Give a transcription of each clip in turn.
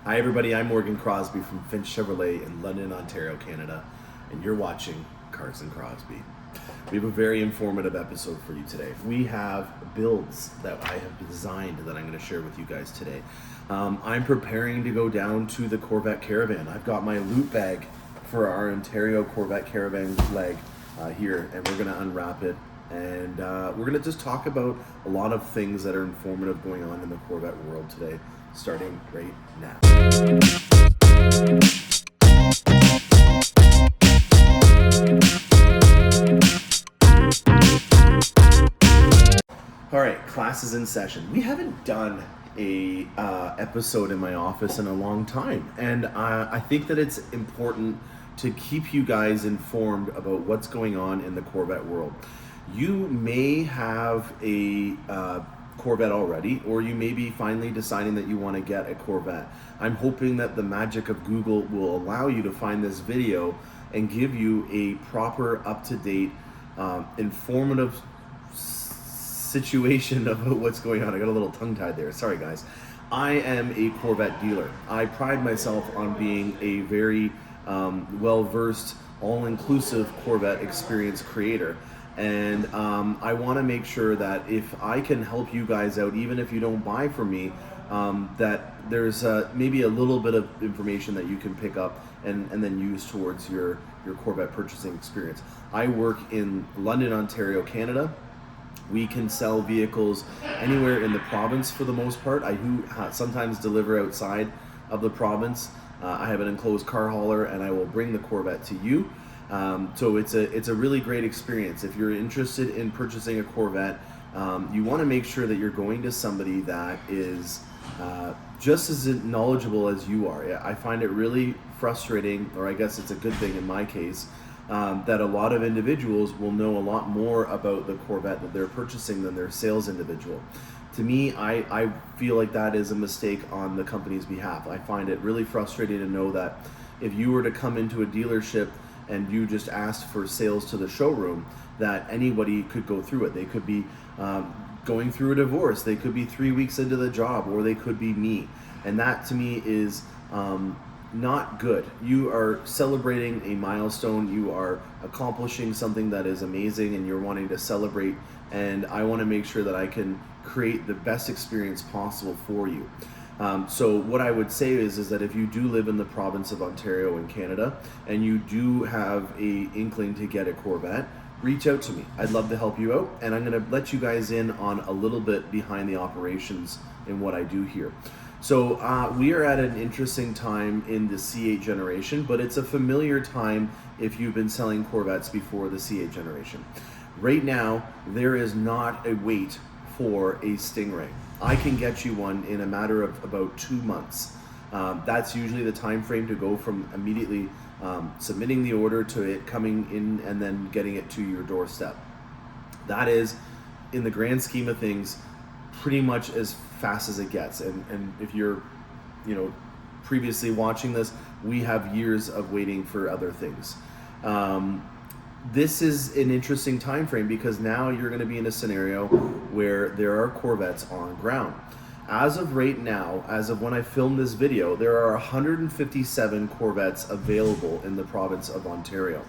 Hi everybody, I'm Mcrosbie from Finch Chevrolet in London, Ontario, Canada, and you're watching Cars and Crosby. We have a very informative episode for you today. We have builds that I have designed that I'm going to share with you guys today. I'm preparing to go down to the Corvette Caravan. I've got my loot bag for our Ontario Corvette Caravan leg here, and we're going to unwrap it. And we're going to just talk about a lot of things that are informative going on in the Corvette world today, starting right now. All right, class is in session. We haven't done a episode in my office in a long time, and I think that it's important to keep you guys informed about what's going on in the Corvette world. You may have a Corvette already, or you may be finally deciding that you want to get a Corvette. I'm hoping that the magic of Google will allow you to find this video and give you a proper, up-to-date, informative situation of what's going on. I got a little tongue-tied there. Sorry, guys. I am a Corvette dealer. I pride myself on being a very well-versed, all-inclusive Corvette experience creator. And I want to make sure that if I can help you guys out, even if you don't buy from me, that there's maybe a little bit of information that you can pick up and then use towards your Corvette purchasing experience. I work in London, Ontario, Canada. We can sell vehicles anywhere in the province for the most part. I do sometimes deliver outside of the province. I have an enclosed car hauler, and I will bring the Corvette to you. So it's a really great experience. If you're interested in purchasing a Corvette, you want to make sure that you're going to somebody that is just as knowledgeable as you are. I find it really frustrating, or I guess it's a good thing in my case, that a lot of individuals will know a lot more about the Corvette that they're purchasing than their sales individual. To me, I feel like that is a mistake on the company's behalf. I find it really frustrating to know that if you were to come into a dealership and you just asked for sales to the showroom, that anybody could go through it. They could be going through a divorce, they could be 3 weeks into the job, or they could be me. And that to me is not good. You are celebrating a milestone, you are accomplishing something that is amazing, and you're wanting to celebrate, and I want to make sure that I can create the best experience possible for you. So what I would say is that if you do live in the province of Ontario in Canada and you do have a inkling to get a Corvette, reach out to me. I'd love to help you out, and I'm going to let you guys in on a little bit behind the operations in what I do here. So we are at an interesting time in the C8 generation, but it's a familiar time if you've been selling Corvettes before the C8 generation. Right now, there is not a wait for a Stingray. I can get you one in a matter of about 2 months. That's usually the time frame to go from immediately submitting the order to it coming in and then getting it to your doorstep. That is, in the grand scheme of things, pretty much as fast as it gets. And if you're, previously watching this, we have years of waiting for other things. This is an interesting time frame because now you're going to be in a scenario where there are Corvettes on ground. As of right now, as of when I filmed this video, there are 157 Corvettes available in the province of Ontario.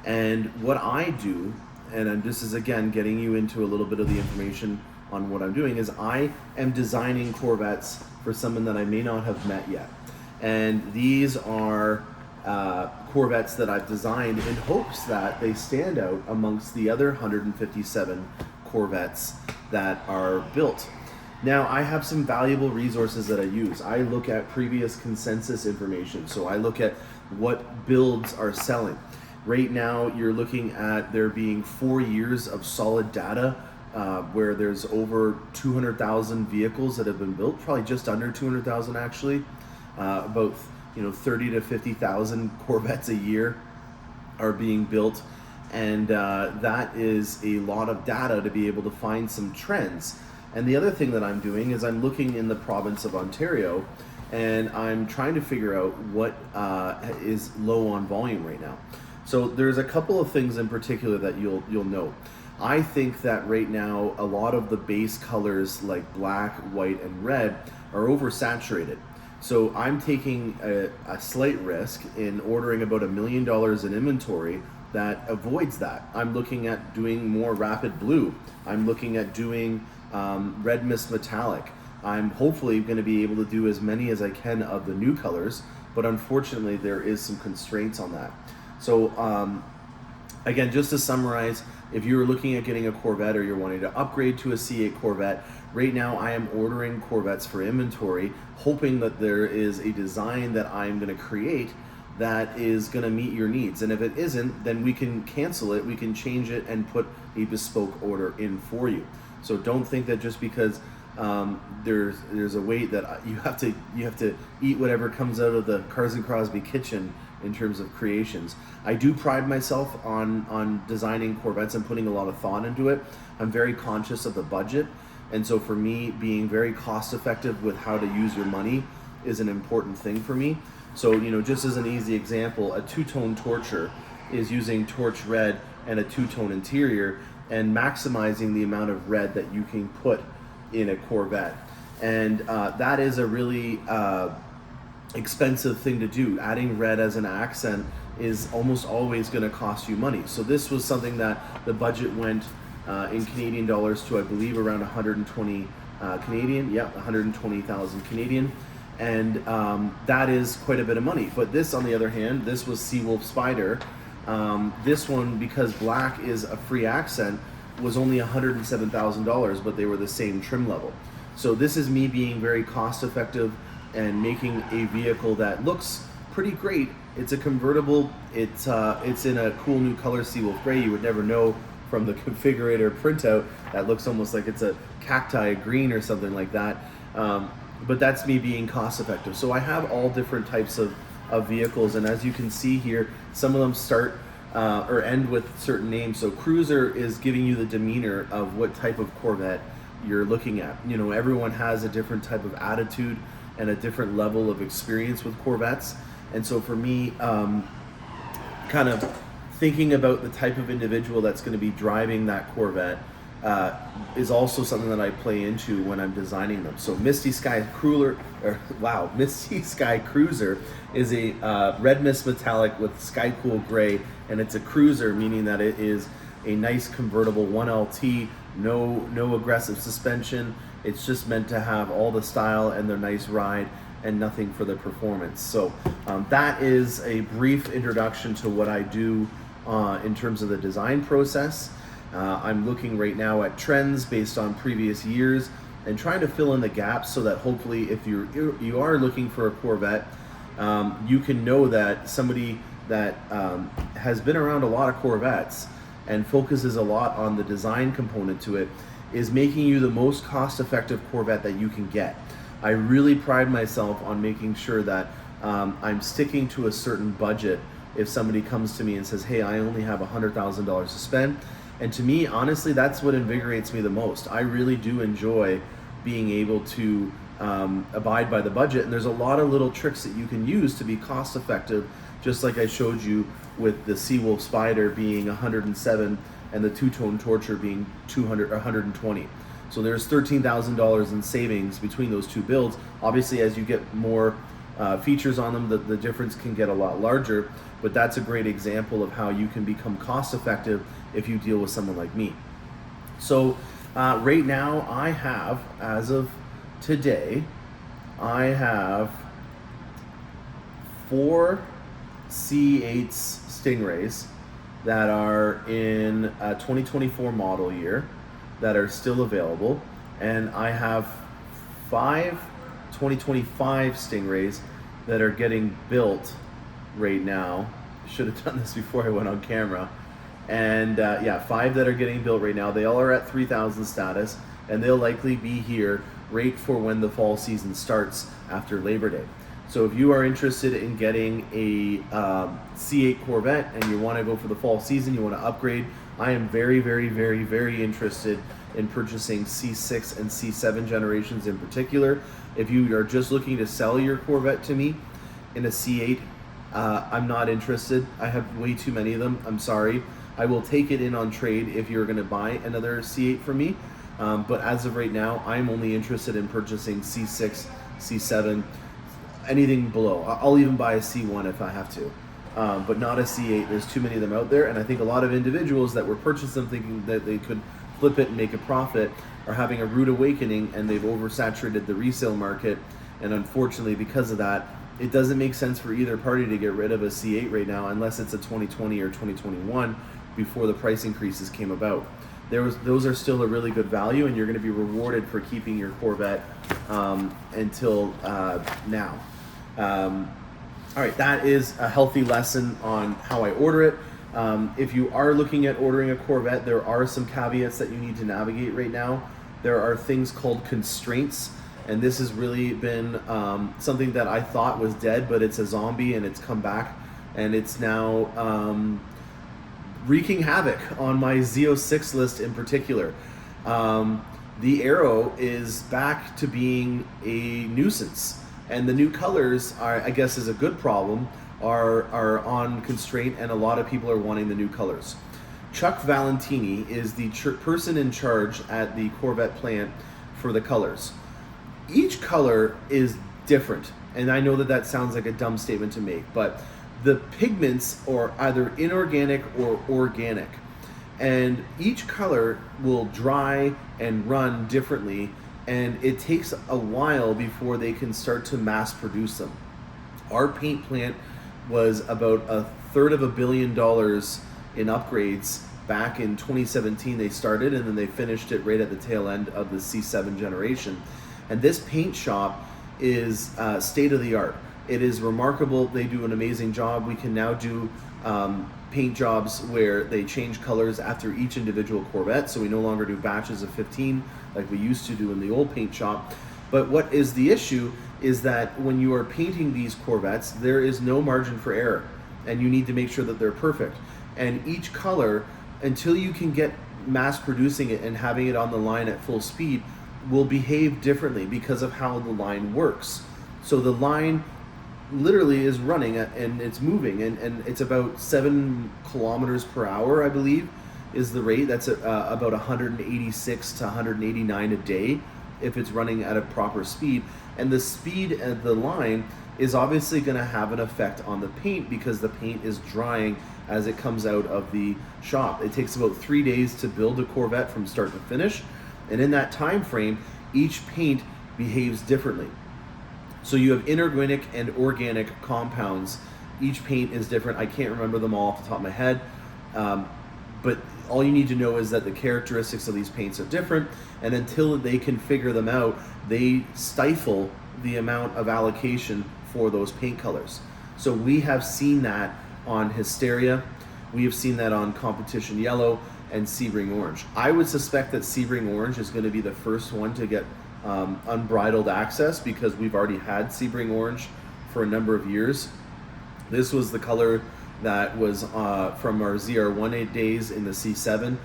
And what I do, and this is again getting you into a little bit of the information on what I'm doing, is I am designing Corvettes for someone that I may not have met yet. And these are Corvettes that I've designed in hopes that they stand out amongst the other 157 Corvettes that are built. Now, I have some valuable resources that I use. I look at previous consensus information, so I look at what builds are selling. Right now, you're looking at there being 4 years of solid data where there's over 200,000 vehicles that have been built, probably just under 200,000 actually, about 30 to 50,000 Corvettes a year are being built, and that is a lot of data to be able to find some trends. And the other thing that I'm doing is I'm looking in the province of Ontario, and I'm trying to figure out what is low on volume right now. So there's a couple of things in particular that you'll note. I think that right now a lot of the base colors like black, white, and red are oversaturated. So I'm taking a slight risk in ordering about $1 million in inventory that avoids that. I'm looking at doing more rapid blue. I'm looking at doing red mist metallic. I'm hopefully going to be able to do as many as I can of the new colors, but unfortunately there is some constraints on that. So again, just to summarize, if you're looking at getting a Corvette or you're wanting to upgrade to a C8 Corvette, right now I am ordering Corvettes for inventory, hoping that there is a design that I'm going to create that is going to meet your needs. And if it isn't, then we can cancel it, we can change it and put a bespoke order in for you. So don't think that just because there's a wait that you have to eat whatever comes out of the Cars and Crosby kitchen in terms of creations. I do pride myself on designing Corvettes and putting a lot of thought into it. I'm very conscious of the budget, and so for me, being very cost effective with how to use your money is an important thing for me. So, you know, just as an easy example, a two-tone torcher is using torch red and a two-tone interior and maximizing the amount of red that you can put in a Corvette. And that is a really expensive thing to do. Adding red as an accent is almost always going to cost you money. So this was something that the budget went in Canadian dollars to, I believe, around 120 Canadian. Yeah, 120,000 Canadian. And that is quite a bit of money. But this, on the other hand, this was Seawolf Spider. This one, because black is a free accent, was only $107,000, but they were the same trim level. So this is me being very cost effective and making a vehicle that looks pretty great. It's a convertible. It's in a cool new color, Seawolf Gray. You would never know from the configurator printout. That looks almost like it's a cacti green or something like that. But that's me being cost effective. So I have all different types of vehicles, and as you can see here, some of them start or end with certain names. So Cruiser is giving you the demeanor of what type of Corvette you're looking at. You know, everyone has a different type of attitude and a different level of experience with Corvettes. And so for me, kind of thinking about the type of individual that's going to be driving that Corvette is also something that I play into when I'm designing them. So Misty Sky Cruiser is a red mist metallic with sky cool gray, and it's a cruiser, meaning that it is a nice convertible 1LT, no aggressive suspension. It's just meant to have all the style and the nice ride and nothing for the performance. So that is a brief introduction to what I do in terms of the design process. I'm looking right now at trends based on previous years and trying to fill in the gaps so that hopefully if you are looking for a Corvette, you can know that somebody that has been around a lot of Corvettes and focuses a lot on the design component to it is making you the most cost-effective Corvette that you can get. I really pride myself on making sure that I'm sticking to a certain budget if somebody comes to me and says, hey, I only have $100,000 to spend. And to me, honestly, that's what invigorates me the most. I really do enjoy being able to abide by the budget. And there's a lot of little tricks that you can use to be cost effective, just like I showed you with the Seawolf Spider being 107 and the two-tone Torture being 200 or 120. So there's $13,000 in savings between those two builds. Obviously, as you get more features on them, the difference can get a lot larger, but that's a great example of how you can become cost effective if you deal with someone like me. So right now I have, as of today, I have 4 C8s Stingrays that are in a 2024 model year that are still available, and I have 5 2025 Stingrays that are getting built right now. Should have done this before I went on camera. And 5 that are getting built right now. They all are at 3,000 status, and they'll likely be here right for when the fall season starts after Labor Day. So if you are interested in getting a C8 Corvette and you want to go for the fall season, you want to upgrade, I am very, very, very, very interested in purchasing C6 and C7 generations in particular. If you are just looking to sell your Corvette to me in a C8, I'm not interested. I have way too many of them. I'm sorry. I will take it in on trade if you're going to buy another C8 from me. But as of right now, I'm only interested in purchasing C6, C7. anything below. I'll even buy a C1 if I have to, but not a C8. There's too many of them out there, and I think a lot of individuals that were purchasing them thinking that they could flip it and make a profit are having a rude awakening, and they've oversaturated the resale market. And unfortunately, because of that, it doesn't make sense for either party to get rid of a C8 right now unless it's a 2020 or 2021 before the price increases came about. Those are still a really good value, and you're going to be rewarded for keeping your Corvette until now. All right, that is a healthy lesson on how I order it. If you are looking at ordering a Corvette, there are some caveats that you need to navigate right now. There are things called constraints, and this has really been something that I thought was dead, but it's a zombie, and it's come back, and it's now wreaking havoc on my Z06 list in particular. The Aero is back to being a nuisance, and the new colors are, I guess, is a good problem, are on constraint, and a lot of people are wanting the new colors. Chuck Valentini is the person in charge at the Corvette plant for the colors. Each color is different, and I know that that sounds like a dumb statement to make, but the pigments are either inorganic or organic, and each color will dry and run differently, and it takes a while before they can start to mass produce them. Our paint plant was about $350 million in upgrades back in 2017. They started, and then they finished it right at the tail end of the C7 generation. And this paint shop is state of the art. It is remarkable. They do an amazing job. We can now do paint jobs where they change colors after each individual Corvette, so we no longer do batches of 15 like we used to do in the old paint shop. But what is the issue is that when you are painting these Corvettes, there is no margin for error, and you need to make sure that they're perfect. And each color, until you can get mass producing it and having it on the line at full speed, will behave differently because of how the line works. So the line literally is running and it's moving, and it's about 7 kilometers per hour, I believe, is the rate. That's about 186 to 189 a day if it's running at a proper speed. And the speed of the line is obviously going to have an effect on the paint because the paint is drying as it comes out of the shop. It takes about 3 days to build a Corvette from start to finish, and in that time frame, each paint behaves differently. So you have inorganic and organic compounds. Each paint is different. I can't remember them all off the top of my head, but all you need to know is that the characteristics of these paints are different, and until they can figure them out, they stifle the amount of allocation for those paint colors. So we have seen that on Hysteria, we have seen that on Competition Yellow and Sebring Orange. I would suspect that Sebring Orange is going to be the first one to get unbridled access because we've already had Sebring Orange for a number of years. This was the color that was from our ZR18 days in the C7.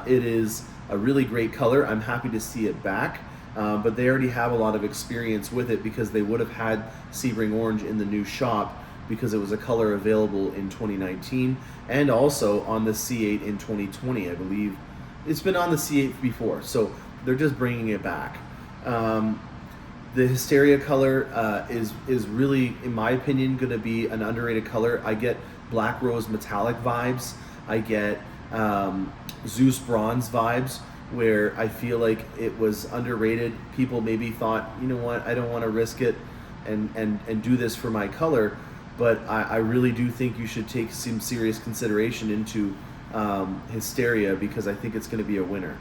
It is a really great color. I'm happy to see it back, but they already have a lot of experience with it because they would have had Sebring Orange in the new shop because it was a color available in 2019 and also on the C8 in 2020, I believe. It's been on the C8 before, so they're just bringing it back. The Hysteria color is really, in my opinion, going to be an underrated color. I get Black Rose Metallic vibes. I get Zeus Bronze vibes, where I feel like it was underrated. People maybe thought, you know what, I don't want to risk it and do this for my color, but I really do think you should take some serious consideration into Hysteria because I think it's going to be a winner.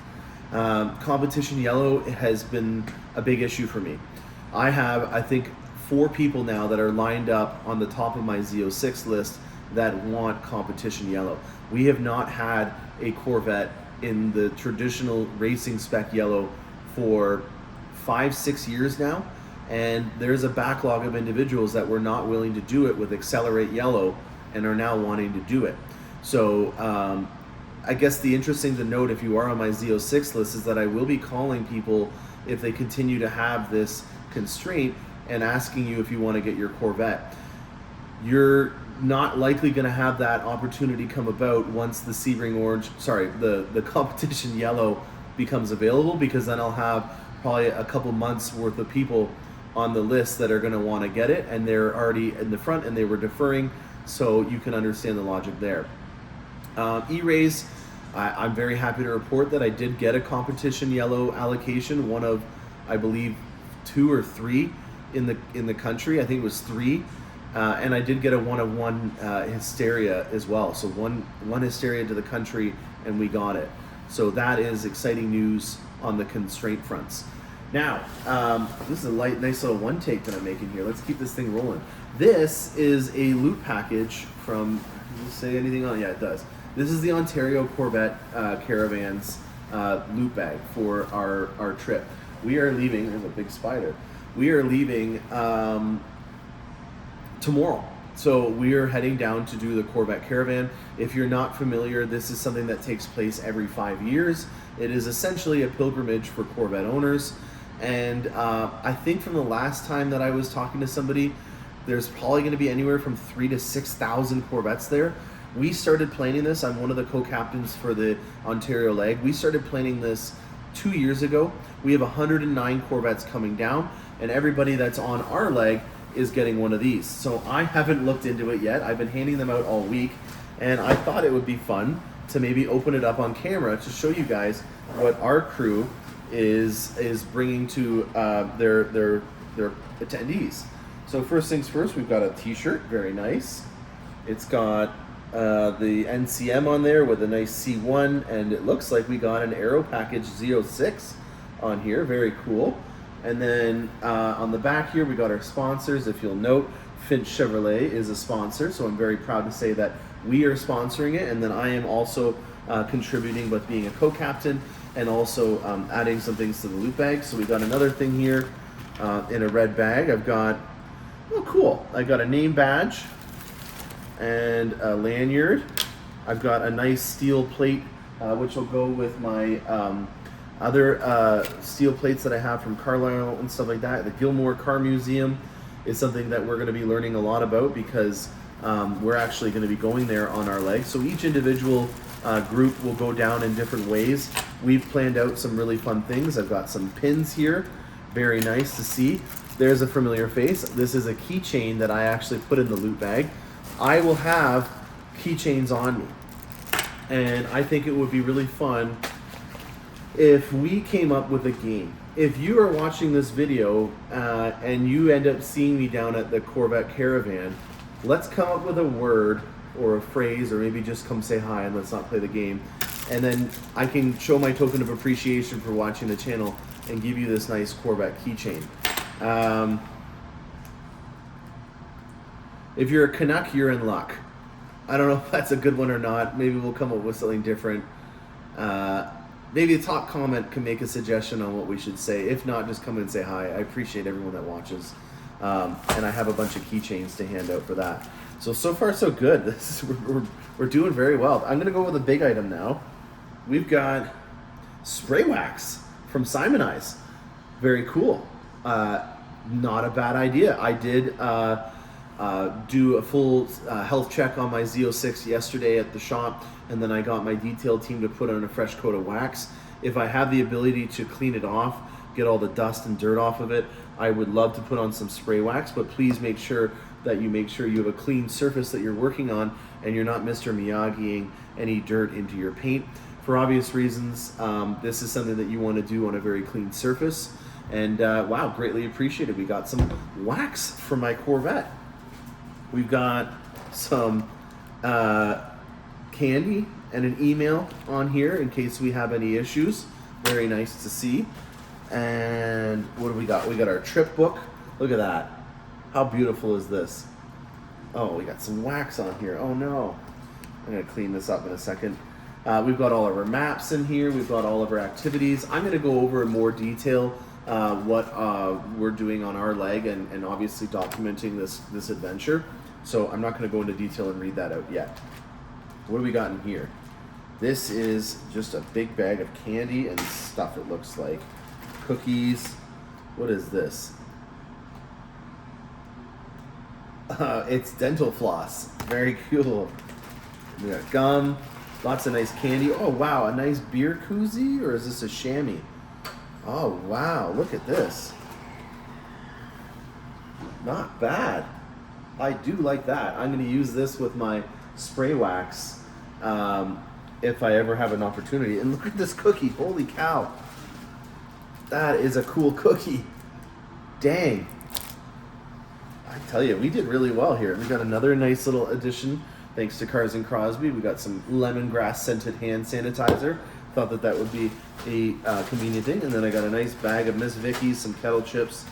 Competition Yellow has been a big issue for me. I have, I think, 4 people now that are lined up on the top of my Z06 list that want Competition Yellow. We have not had a Corvette in the traditional racing spec yellow for 5-6 years now, and there's a backlog of individuals that were not willing to do it with Accelerate Yellow and are now wanting to do it. So I guess the interesting to note if you are on my Z06 list is that I will be calling people if they continue to have this constraint and asking you if you want to get your Corvette. You're not likely going to have that opportunity come about once the Sebring Orange, the Competition Yellow becomes available, because then I'll have probably a couple months worth of people on the list that are going to want to get it, and they're already in the front and they were deferring, so you can understand the logic there. E-Rays, I'm very happy to report that I did get a competition yellow allocation, one of, I believe, 2 or 3 in the country. I think it was 3, and I did get a 1-of-1 Hysteria as well. So one Hysteria to the country, and we got it. So that is exciting news on the constraint fronts. Now, this is a nice little one take that I'm making here. Let's keep this thing rolling. This is a loot package from, does it say anything on it? Yeah, it does. This is the Ontario Corvette Caravans loot bag for our trip. We are leaving, there's a big spider. We are leaving tomorrow. So we are heading down to do the Corvette Caravan. If you're not familiar, this is something that takes place every 5 years. It is essentially a pilgrimage for Corvette owners. And I think from the last time that I was talking to somebody, there's probably going to be anywhere from 3,000 to 6,000 Corvettes there. We started planning this. I'm one of the co-captains for the Ontario leg. We started planning this 2 years ago. We have 109 Corvettes coming down, and everybody that's on our leg is getting one of these. So I haven't looked into it yet. I've been handing them out all week, and I thought it would be fun to maybe open it up on camera to show you guys what our crew is bringing to their attendees. So first things first, we've got a t-shirt, very nice. It's got the NCM on there with a nice C1, and it looks like we got an Aero Package Z06 on here, very cool. And then on the back here, we got our sponsors. If you'll note, Finch Chevrolet is a sponsor, so I'm very proud to say that we are sponsoring it, and then I am also contributing with being a co-captain and also adding some things to the loot bag. So we got another thing here in a red bag. I've got, oh cool, I got a name badge and a lanyard. I've got a nice steel plate which will go with my other steel plates that I have from Carlisle and stuff like that. The Gilmore Car Museum is something that we're going to be learning a lot about because we're actually going to be going there on our leg. So each individual group will go down in different ways. We've planned out some really fun things. I've got some pins here, very nice to see. There's a familiar face. This is a keychain that I actually put in the loot bag. I will have keychains on me, and I think it would be really fun if we came up with a game. If you are watching this video and you end up seeing me down at the Corvette Caravan, let's come up with a word or a phrase, or maybe just come say hi and let's not play the game. And then I can show my token of appreciation for watching the channel and give you this nice Corvette keychain. If you're a Canuck, you're in luck. I don't know if that's a good one or not. Maybe we'll come up with something different. Maybe a top comment can make a suggestion on what we should say. If not, just come and say hi. I appreciate everyone that watches. And I have a bunch of keychains to hand out for that. So far so good. We're doing very well. I'm gonna go with a big item now. We've got spray wax from Simonize. Very cool. Not a bad idea. I did do a full health check on my Z06 yesterday at the shop, and then I got my detail team to put on a fresh coat of wax. If I have the ability to clean it off, get all the dust and dirt off of it, I would love to put on some spray wax, but please make sure that you have a clean surface that you're working on and you're not Mr. Miyagiing any dirt into your paint. For obvious reasons, this is something that you want to do on a very clean surface. And wow, greatly appreciated. We got some wax for my Corvette. We've got some candy and an email on here in case we have any issues. Very nice to see. And what do we got? We got our trip book. Look at that. How beautiful is this? Oh, we got some wax on here. Oh no. I'm gonna clean this up in a second. We've got all of our maps in here. We've got all of our activities. I'm gonna go over in more detail what we're doing on our leg and obviously documenting this adventure. So I'm not gonna go into detail and read that out yet. What do we got in here? This is just a big bag of candy and stuff, it looks like. Cookies. What is this? It's dental floss. Very cool. We got gum. Lots of nice candy. Oh wow, a nice beer koozie, or is this a chamois? Oh wow, look at this. Not bad. I do like that. I'm going to use this with my spray wax if I ever have an opportunity. And look at this cookie. Holy cow. That is a cool cookie. Dang. I tell you, we did really well here. We got another nice little addition thanks to Cars and Crosby. We got some lemongrass scented hand sanitizer. Thought that that would be a convenient thing. And then I got a nice bag of Miss Vicky's, some kettle chips.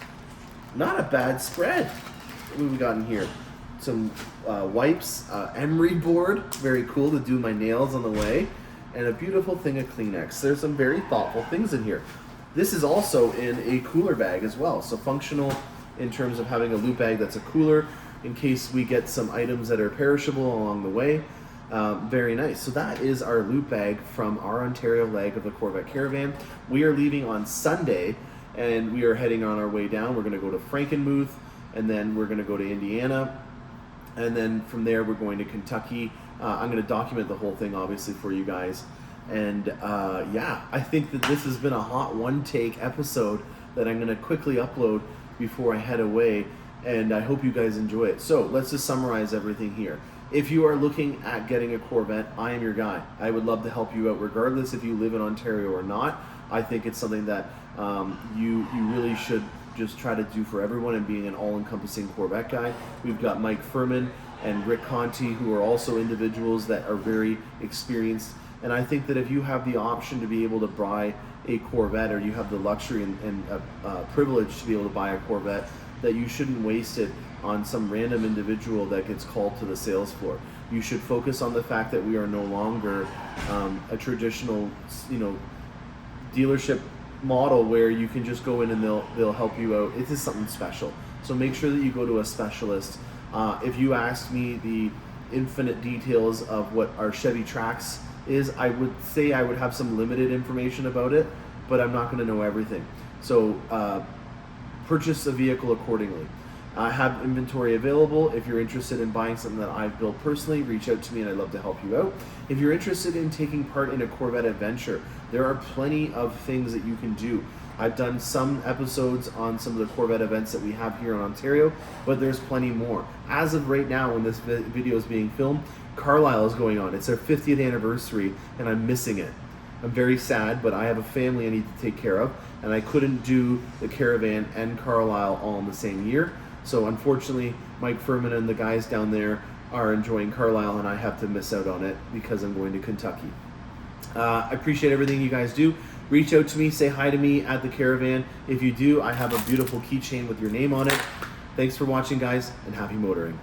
Not a bad spread. What have we got in here? Some wipes, emery board, very cool to do my nails on the way, and a beautiful thing of Kleenex. There's some very thoughtful things in here. This is also in a cooler bag as well, so functional in terms of having a loot bag that's a cooler in case we get some items that are perishable along the way. Very nice. So that is our loot bag from our Ontario leg of the Corvette Caravan. We are leaving on Sunday, and we are heading on our way down. We're going to go to Frankenmuth, and then we're going to go to Indiana, and then from there we're going to Kentucky. I'm going to document the whole thing obviously for you guys, and yeah, I think that this has been a hot one-take episode that I'm going to quickly upload before I head away, and I hope you guys enjoy it. So let's just summarize everything here. If you are looking at getting a Corvette, I am your guy. I would love to help you out regardless if you live in Ontario or not. I think it's something that you really should just try to do for everyone, and being an all-encompassing Corvette guy. We've got Mike Furman and Rick Conti, who are also individuals that are very experienced, and I think that if you have the option to be able to buy a Corvette, or you have the luxury and privilege to be able to buy a Corvette, that you shouldn't waste it on some random individual that gets called to the sales floor. You should focus on the fact that we are no longer a traditional, dealership model where you can just go in and they'll help you out. It is something special. So make sure that you go to a specialist. If you asked me the infinite details of what our Chevy Trax is, I would say I would have some limited information about it, but I'm not going to know everything. So purchase a vehicle accordingly. I have inventory available. If you're interested in buying something that I've built personally, reach out to me and I'd love to help you out. If you're interested in taking part in a Corvette adventure, there are plenty of things that you can do. I've done some episodes on some of the Corvette events that we have here in Ontario, but there's plenty more. As of right now, when this video is being filmed, Carlisle is going on. It's their 50th anniversary, and I'm missing it. I'm very sad, but I have a family I need to take care of, and I couldn't do the Caravan and Carlisle all in the same year. So unfortunately, Mike Furman and the guys down there are enjoying Carlisle, and I have to miss out on it because I'm going to Kentucky. I appreciate everything you guys do. Reach out to me, say hi to me at the Caravan. If you do, I have a beautiful keychain with your name on it. Thanks for watching, guys, and happy motoring.